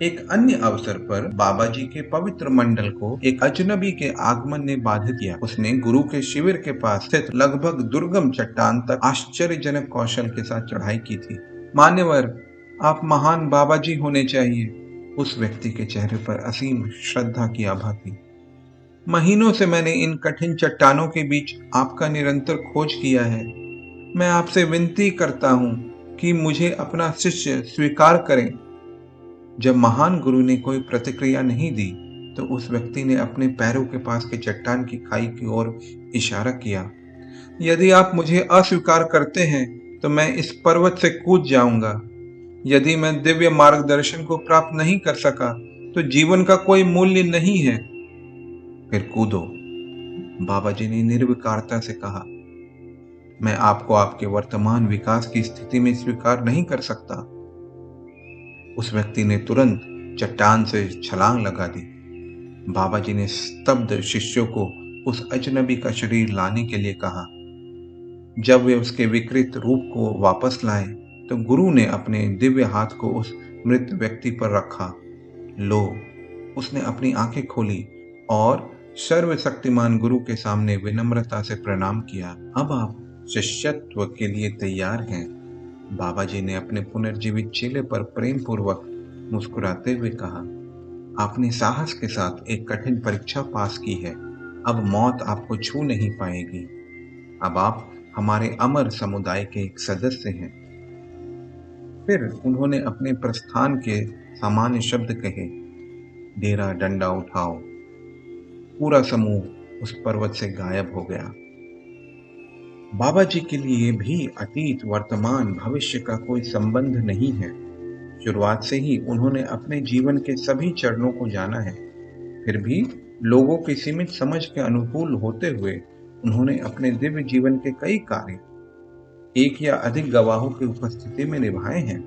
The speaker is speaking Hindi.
एक अन्य अवसर पर बाबा जी के पवित्र मंडल को एक अजनबी के आगमन ने बाधित किया। उसने गुरु के शिविर के पास स्थित लगभग दुर्गम चट्टान तक आश्चर्यजनक कौशल के साथ चढ़ाई की थी। मान्यवर, आप महान बाबा जी होने चाहिए। उस व्यक्ति के चेहरे पर असीम श्रद्धा की आभा थी। महीनों से मैंने इन कठिन चट्टानों के बीच आपका निरंतर खोज किया है। मैं आपसे विनती करता हूँ कि मुझे अपना शिष्य स्वीकार करें। जब महान गुरु ने कोई प्रतिक्रिया नहीं दी तो उस व्यक्ति ने अपने पैरों के पास के चट्टान की खाई की ओर इशारा किया। यदि आप मुझे अस्वीकार करते हैं तो मैं इस पर्वत से कूद जाऊंगा। यदि मैं दिव्य मार्गदर्शन को प्राप्त नहीं कर सका तो जीवन का कोई मूल्य नहीं है। फिर कूदो, बाबा जी ने निर्विकारता से कहा। मैं आपको आपके वर्तमान विकास की स्थिति में स्वीकार नहीं कर सकता। उस व्यक्ति ने तुरंत चट्टान से छलांग लगा दी। बाबा जी ने स्तब्ध शिष्यों को उस अजनबी का शरीर लाने के लिए कहा। जब वे उसके विकृत रूप को वापस लाए तो गुरु ने अपने दिव्य हाथ को उस मृत व्यक्ति पर रखा। लो, उसने अपनी आंखें खोली और सर्वशक्तिमान गुरु के सामने विनम्रता से प्रणाम किया। अब आप शिष्यत्व के लिए तैयार हैं। बाबा जी ने अपने पुनर्जीवित चेले पर प्रेम पूर्वक मुस्कुराते हुए कहा। आपने साहस के साथ एक कठिन परीक्षा पास की है। अब मौत आपको छू नहीं पाएगी। अब आप हमारे अमर समुदाय के एक सदस्य हैं। फिर उन्होंने अपने प्रस्थान के सामान्य शब्द कहे। डेरा डंडा उठाओ। पूरा समूह उस पर्वत से गायब हो गया। बाबा जी के लिए भी अतीत, वर्तमान, भविष्य का कोई संबंध नहीं है। शुरुआत से ही उन्होंने अपने जीवन के सभी चरणों को जाना है। फिर भी लोगों की सीमित समझ के अनुकूल होते हुए उन्होंने अपने दिव्य जीवन के कई कार्य एक या अधिक गवाहों की उपस्थिति में निभाए हैं।